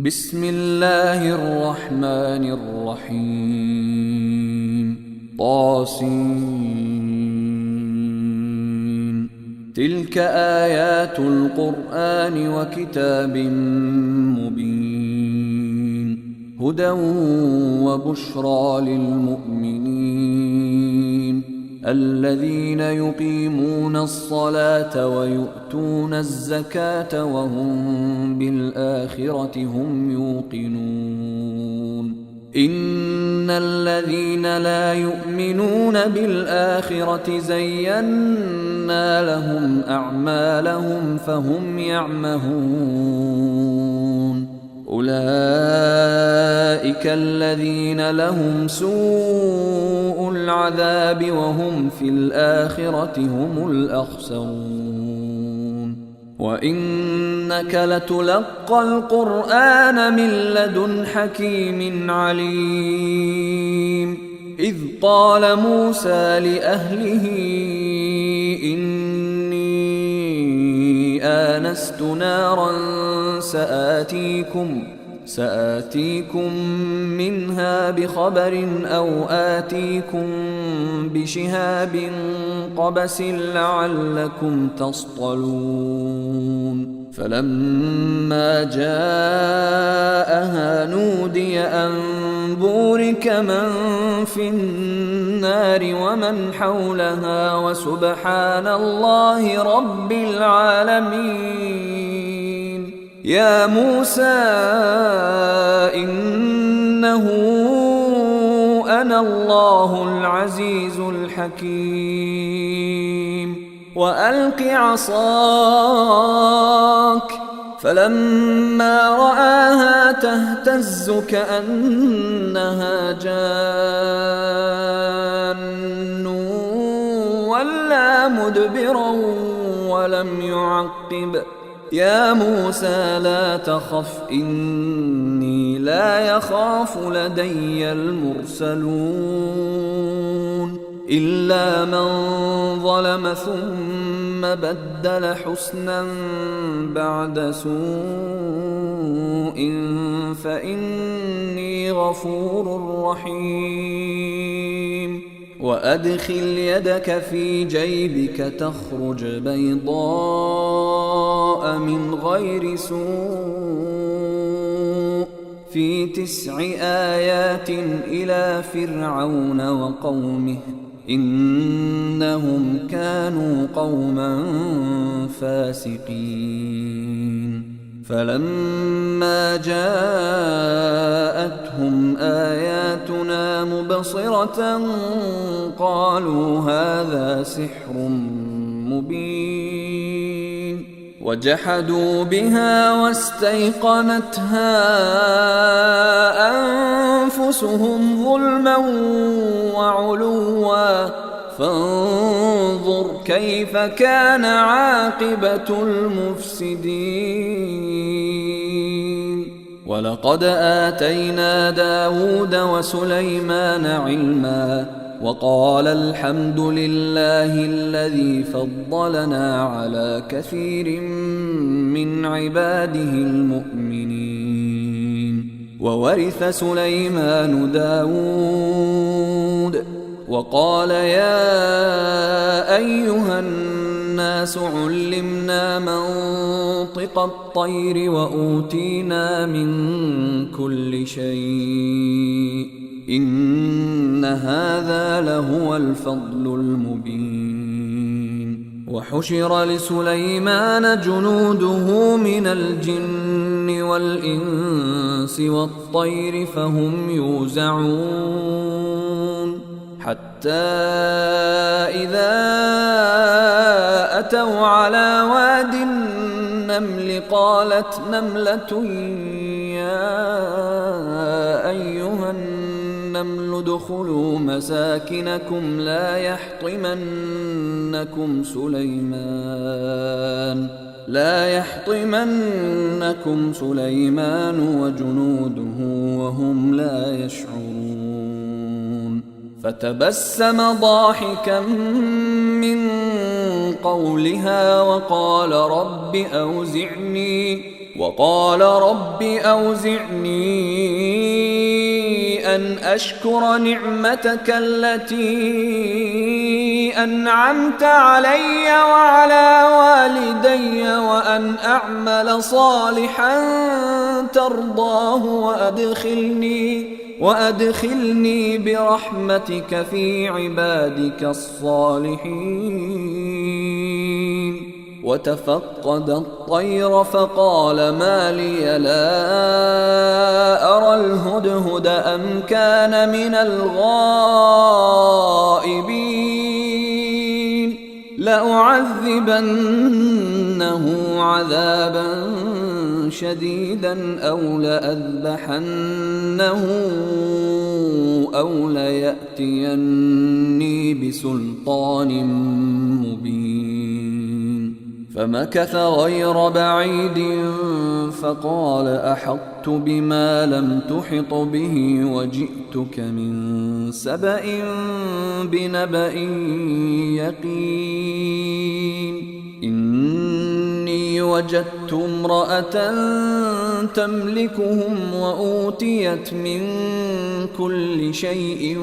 بسم الله الرحمن الرحيم طاسين. تلك آيات القرآن وكتاب مبين، هدى وبشرى للمؤمنين الذين يقيمون الصلاة ويؤتون الزكاة وهم بالآخرة هم يوقنون. إن الذين لا يؤمنون بالآخرة زينا لهم أعمالهم فهم يعمهون. أولئك الذين لهم سوء العذاب وهم في الآخرة هم الأخسرون. وإنك لتلقى القرآن من لدن حكيم عليم. إذ قال موسى لأهله إني آنست نارا سآتيكم منها بخبر أو آتيكم بشهاب قبس لعلكم تصطلون. فلما جاءها نودي أن بورك من في النار ومن حولها وسبحان الله رب العالمين. يا موسى إنه أنا الله العزيز الحكيم. وألق عصاك. فلما رآها تهتز كأنها جان ولا مدبرا ولم يعقب. يا موسى لا تخف إني لا يخاف لدي المرسلون إلا من ظلم ثم بدل حسنا بعد سوء فإني غفور رحيم. وأدخل يدك في جيبك تخرج بيضاء من غير سوء في 9 آيات إلى فرعون وقومه إنهم كانوا قوما فاسقين. فلما جاءتهم آياتنا مبصرة قالوا هذا سحر مبين. وجحدوا بها واستيقنتها أنفسهم ظلما وعلوا فانظر كيف كان عاقبة المفسدين. ولقد آتينا داود وسليمان علما وقال الحمد لله الذي فضلنا على كثير من عباده المؤمنين. وورث سليمان داود وقال يا أيها الناس علمنا منطق الطير وأوتينا من كل شيء إن هذا لهو الفضل المبين. وحشر لسليمان جنوده من الجن والإنس والطير فهم يوزعون حتى إذا أتوا على واد النمل قالت نملة يا أيها النمل ادخلوا مساكنكم لا يحطمنكم سليمان وجنوده وهم لا يشعرون. فتبسم ضاحكا من قولها وقال رب أوزعني وقال رب أوزعني أن أشكر نعمتك التي أنعمت علي وعلى والدي وأن أعمل صالحا ترضاه وأدخلني برحمتك في عبادك الصالحين. وتفقد الطير فقال ما لي لا أرى الهدهد أم كان من الغائبين لأعذبنه عذابا شديدا أو لأذبحنه أو ليأتيني بسلطان مبين. فمكث غير بعيد فقال أحطت بما لم تحط به وجئتك من سبأ بنبأ يقين. إني وجدت امرأة تملكهم وأوتيت من كل شيء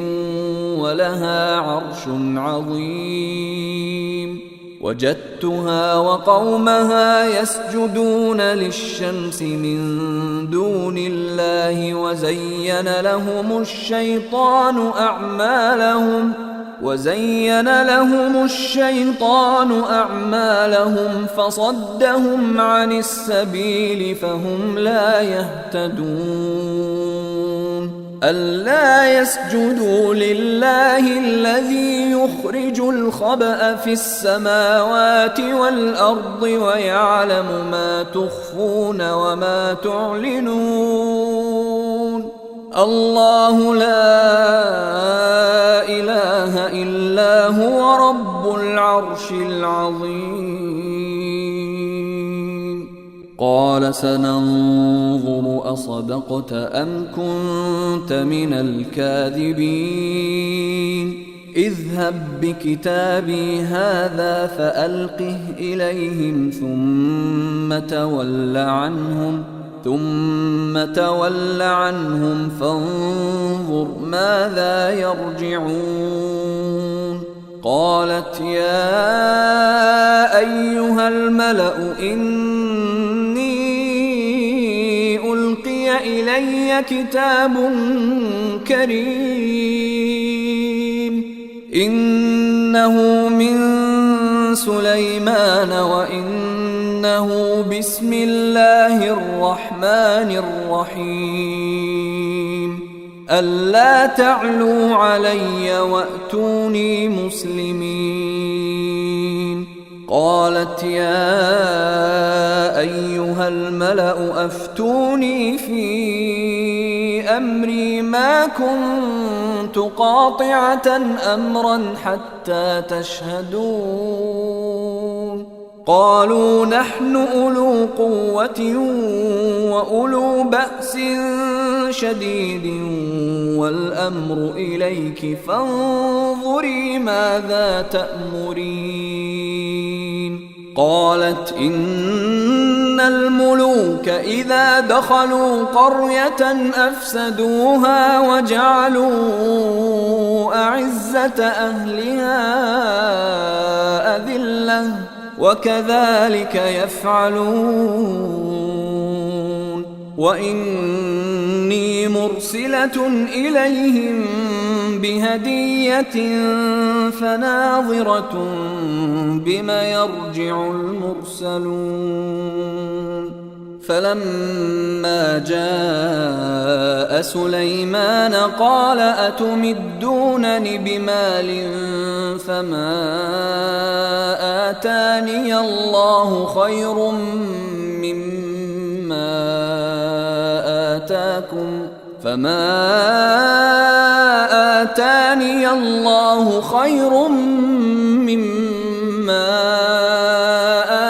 ولها عرش عظيم. وجدتها وقومها يسجدون للشمس من دون الله وزين لهم الشيطان أعمالهم فصدهم عن السبيل فهم لا يهتدون. ألا يسجدوا لله الذي يخرج الخبأ في السماوات والأرض ويعلم ما تخفون وما تعلنون. الله لا إله إلا هو رب العرش العظيم. قال سننظر أصدقت أم كنت من الكاذبين. اذهب بكتابي هذا فألقه إليهم ثم تول عنهم فانظر ماذا يرجعون. قالت يا أيها الملأ إني ألقي إلي كتاب كريم إنه من سليمان وإنه بسم الله الرحمن الرحيم. ألا تعلوا علي وأتوني مسلمين. قالت يا أيها الملأ أفتوني في أمري ما كنت قاطعة أمرا حتى تشهدون. قالوا نحن أولو قوة وأولو بأس شديد والأمر إليك فانظري ماذا تأمرين. قالت إن الملوك إذا دخلوا قرية أفسدوها وجعلوا أعزة أهلها أذلة وكذلك يفعلون. وإني مرسلة إليهم بهدية فناظرة بما يرجع المرسلون. فلما جاء سليمان قال أتمدونني بمال فما آتاني الله خير مما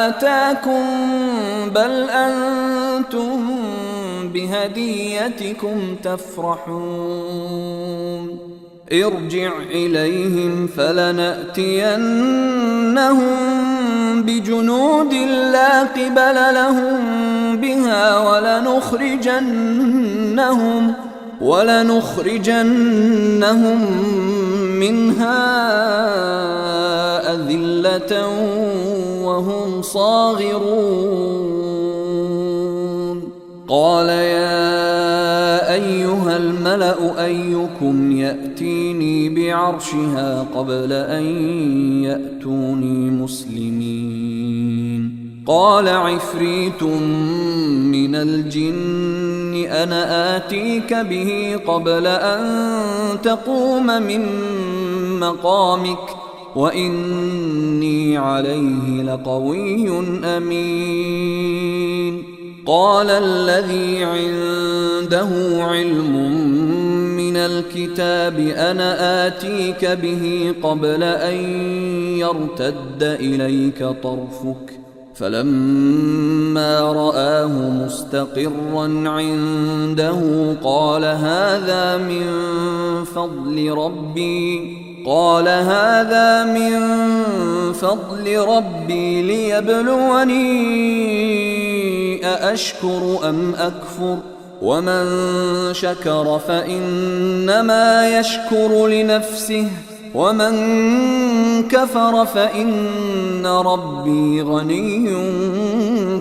آتاكم بل أنتم بهديتكم تفرحون. ارجع إليهم فلنأتينهم بجنود لا قبل لهم بها ولنخرجنهم منها أذلة وهم صاغرون. قال يا أيها الملأ أيكم يأتيني بعرشها قبل أن يأتوني مسلمين؟ قال عفريت من الجن أنا آتيك به قبل أن تقوم من مقامك وإني عليه لقوي أمين. قال الذي عنده علم من الكتاب أنا آتيك به قبل أن يرتد إليك طرفك فلما رآه مستقرا عنده قال هذا من فضل ربي ليبلوني أأشكر أم أكفر ومن شكر فإنما يشكر لنفسه ومن كفر فإن ربي غني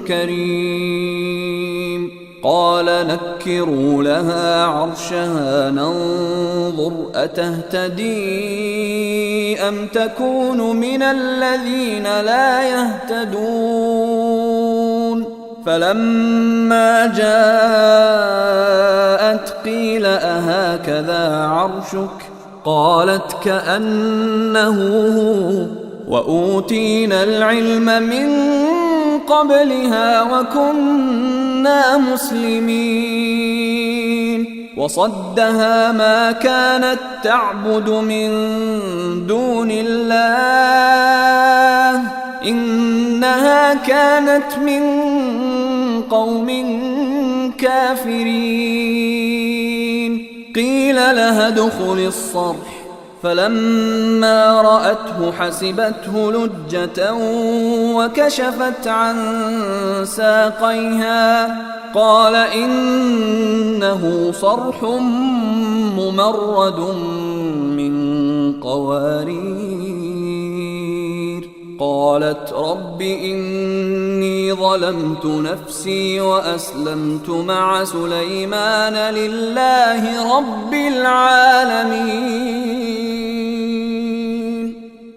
كريم. قال نكروا لها عرشها ننظر أتهتدي أم تكون من الذين لا يهتدون. فلما جاءت قيل أهكذا عرشك؟ قالت كأنه هو وأوتينا العلم من قبلها وكنا مسلمين. وصدها ما كانت تعبد من دون الله إنها كانت من قوم كافرين. قيل لها ادخل الصرح فلما رأته حسبته لجة وكشفت عن ساقيها قال إنه صرح ممرد من قوارير. قالت رب إني ظلمت نفسي وأسلمت مع سليمان لله رب العالمين.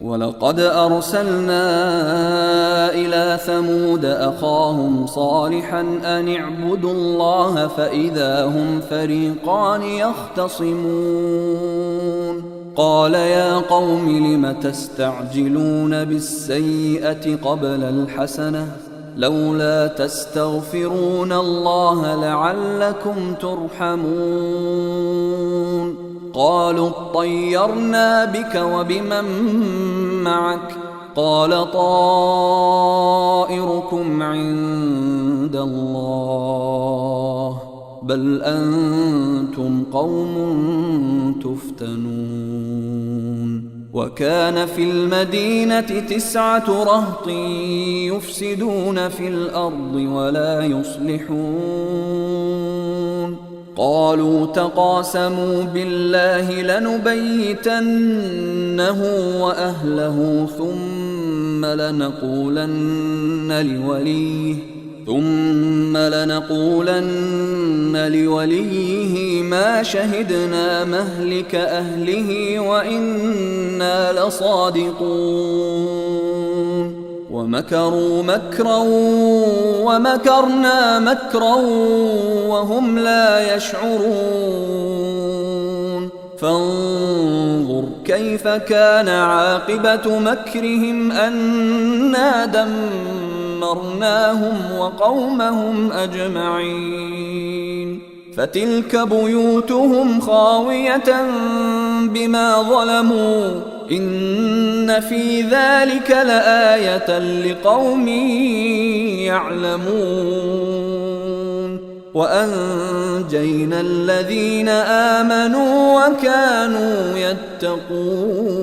ولقد أرسلنا إلى ثمود أخاهم صالحا أن اعبدوا الله فإذا هم فريقان يختصمون. قال يا قوم لم تستعجلون بالسيئة قبل الحسنة لولا تستغفرون الله لعلكم ترحمون. قالوا اطيرنا بك وبمن معك قال طائركم عند الله بل أنتم قوم تفتنون. وكان في المدينة 9 رهط يفسدون في الأرض ولا يصلحون. قالوا تقاسموا بالله لنبيتنه وأهله ثم لنقولن لوليه ما شهدنا مهلك أهله وإنا لصادقون. ومكروا مكرا ومكرنا مكرا وهم لا يشعرون. فانظر كيف كان عاقبة مكرهم أنا دمرناهم وقومهم أجمعين. فتلك بيوتهم خاوية بما ظلموا إن في ذلك لآية لقوم يعلمون. وأنجينا الذين آمنوا وكانوا يتقون.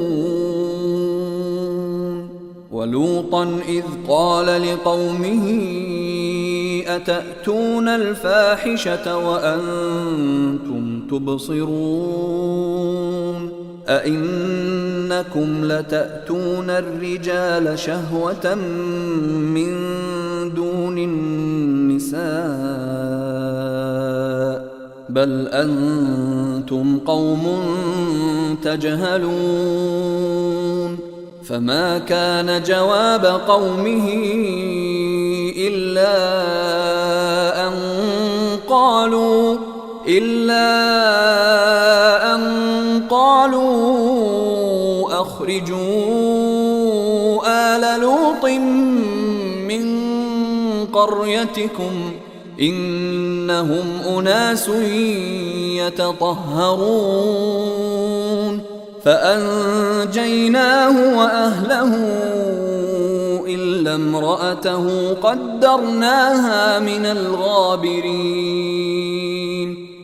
ولوطا إذ قال لقومه أتأتون الفاحشة وأنتم تبصرون أئنكم لتأتون الرجال شهوة من دون النساء بل أنتم قوم تجهلون. فما كان جواب قومه إلا أن قالوا أخرجوا آل لوط من قريتكم إنهم أناس يتطهرون. فأنجيناه وأهله إلا امرأته قدرناها من الغابرين.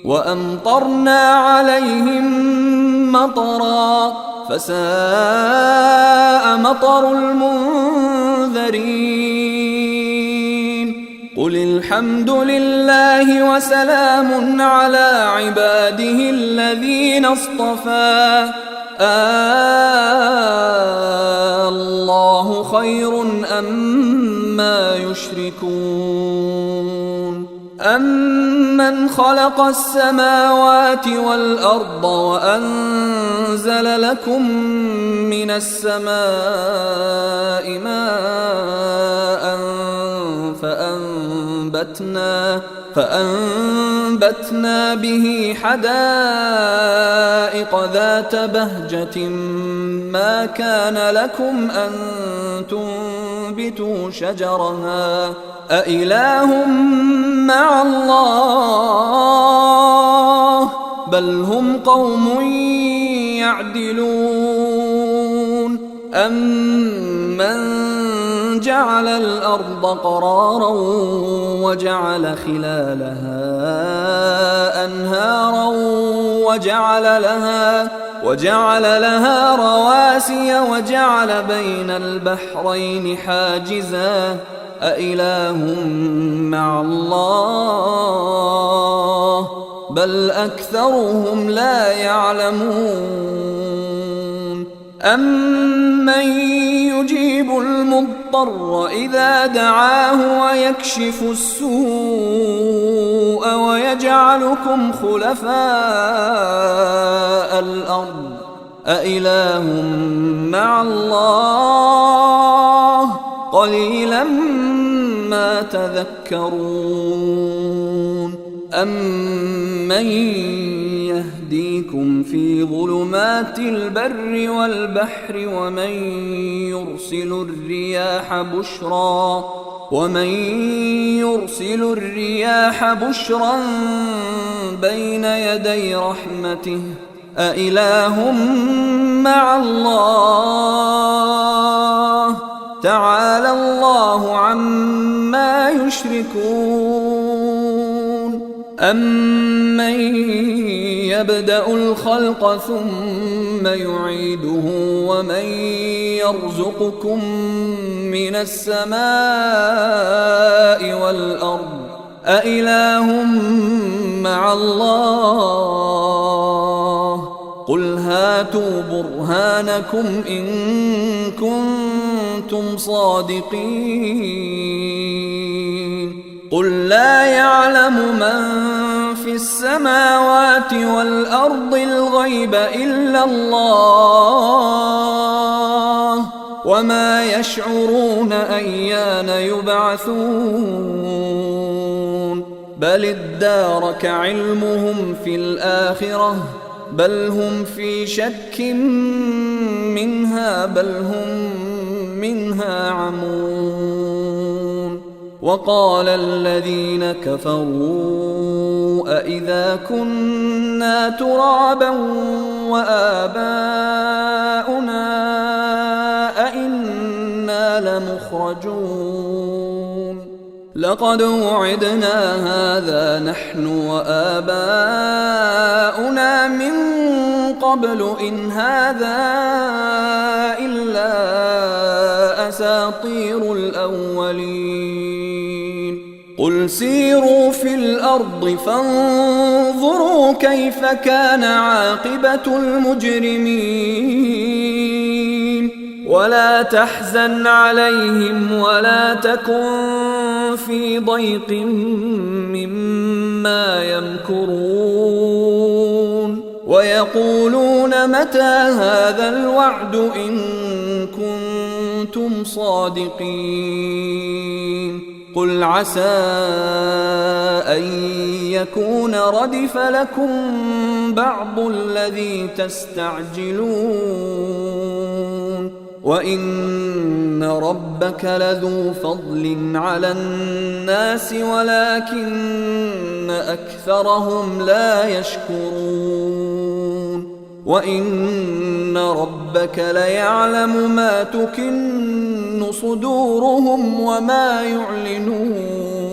وأمطرنا عليهم مطرا فساء مطر المنذرين. قل الحمد لله وسلام على عباده الذين اصطفى الله خير أما يشركون. أمن خلق السماوات والأرض وأنزل لكم من السماء ماء فأنبتنا به حدائق ذات بهجة ما كان لكم أن تنبتوا شجرها أإله مع الله بل هم قوم يعدلون. أمن جعل الأرض قرارا وجعل خلالها أنهارا وجعل لها رواسي وجعل بين البحرين حاجزا أإله مع الله بل أكثرهم لا يعلمون. أمن يجيب المضطر إذا دعاه ويكشف السوء ويجعلكم خلفاء الأرض أإله مع الله قليلا ما تذكرون. أمن يهديكم في ظلمات البر والبحر ومن يرسل الرياح بشرا بين يدي رحمته أإله مع الله تعالى الله عما يشركون. أمن يبدأ الخلق ثم يعيده ومن يرزقكم من السماء والأرض أإله مع الله قل هاتوا برهانكم إن كنتم صادقين. قل لا يعلم من في السماوات والأرض الغيب إلا الله وما يشعرون أيان يبعثون. بل ادارك علمهم في الآخرة بل هم في شك منها بل هم منها عمون. وقال الذين كفروا أإذا كنا ترابا وآباؤنا أإنا لمخرجون. لقد وعدنا هذا نحن وآباؤنا من قبل إن هذا إلا أساطير الأولين قل سيروا في الأرض فانظروا كيف كان عاقبة المجرمين ولا تحزن عليهم ولا تكن في ضيق مما يمكرون ويقولون متى هذا الوعد إن كنتم صادقين قل عسى أن يكون ردف لكم بعض الذي تستعجلون وإن ربك لذو فضل على الناس ولكن أكثرهم لا يشكرون وإن ربك ليعلم ما تكن صدورهم وما يعلنون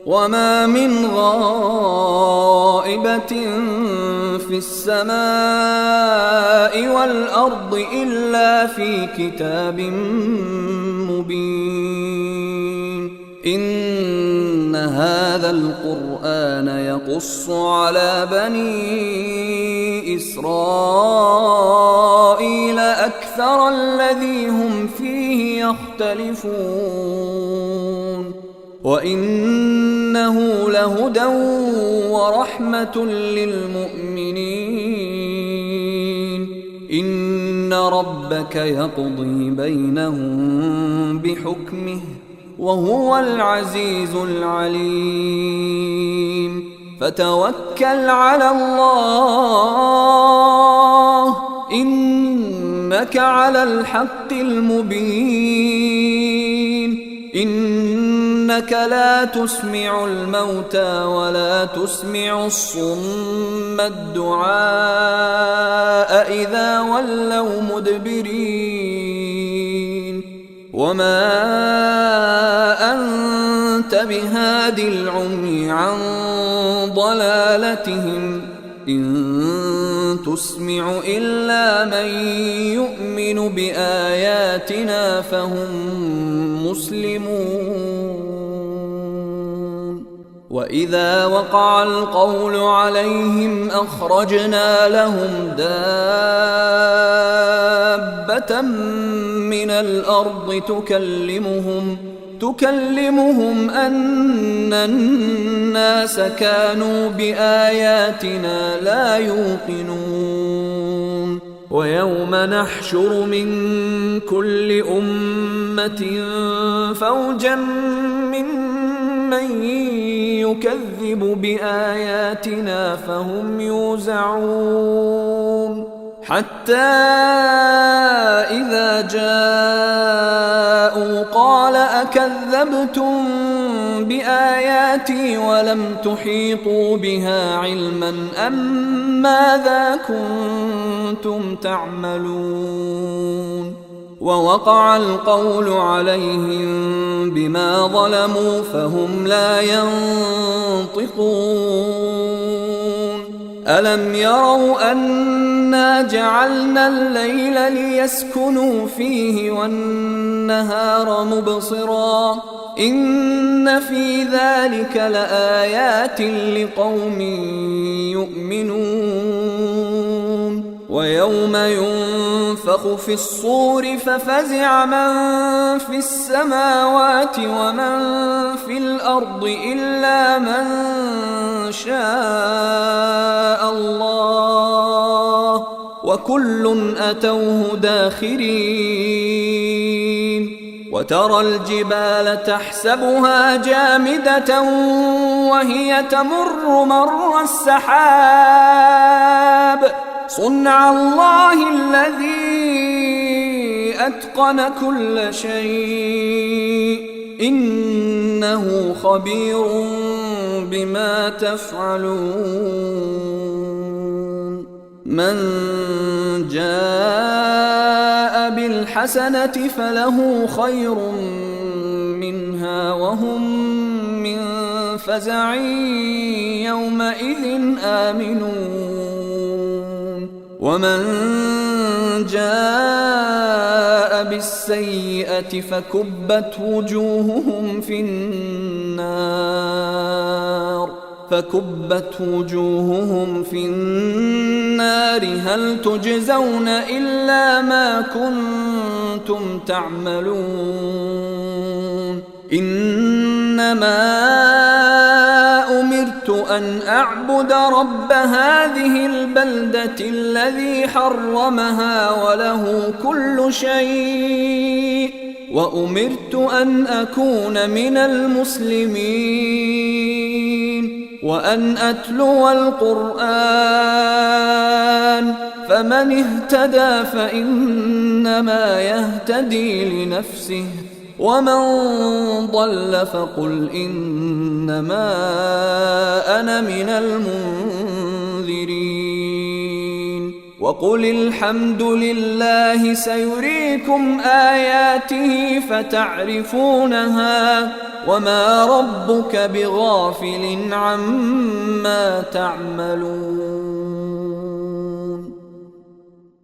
وما من غائبة في السماء والأرض إلا في كتاب مبين إن هذا القرآن يقص على بني إسرائيل أكثر الذي هم فيه يختلفون وإنه لهدى ورحمة للمؤمنين إن ربك يقضي بينهم بحكمه وهو العزيز العليم فتوكل على الله إنك على الحق المبين إنك لا تسمع الموتى ولا تسمع الصم الدعاء إذا ولوا مدبرين وما أنت بهاد العمي عن ضلالتهم إن تسمع إلا من يؤمن بآياتنا فهم مسلمون وإذا وقع القول عليهم أخرجنا لهم دابة من الأرض تكلمهم أن الناس كانوا بآياتنا لا يوقنون ويوم نحشر من كل أمة فوجا ممن يكذب بآياتنا فهم يوزعون حتى إذا جاءوا قال أكذبتم بآياتي ولم تحيطوا بها علما أم ماذا كنتم تعملون ووقع القول عليهم بما ظلموا فهم لا ينطقون ألم يروا أنا جعلنا الليل ليسكنوا فيه والنهار مبصرا إن في ذلك لآيات لقوم يؤمنون ويوم ينفخ في الصور ففزع من في السماوات ومن في الأرض إلا من شاء الله وكل أتوه داخرين وترى الجبال تحسبها جامدة وهي تمر مر السحاب صنع الله الذي أتقن كل شيء إنه خبير بما تفعلون من جاء بالحسنة فله خير منها منها وهم من فزع يومئذ آمنون ومن جاء بالسيئة فكبت وجوههم في النار هل تجزون إلا ما كنتم تعملون إنما أمرت أن أعبد رب هذه البلدة الذي حرمها وله كل شيء وأمرت أن أكون من المسلمين وأن أتلو القرآن فمن اهتدى فإنما يهتدي لنفسه ومن ضل فقل إنما أنا من المنذرين وقل الحمد لله سيريكم آياته فتعرفونها وما ربك بغافل عما تعملون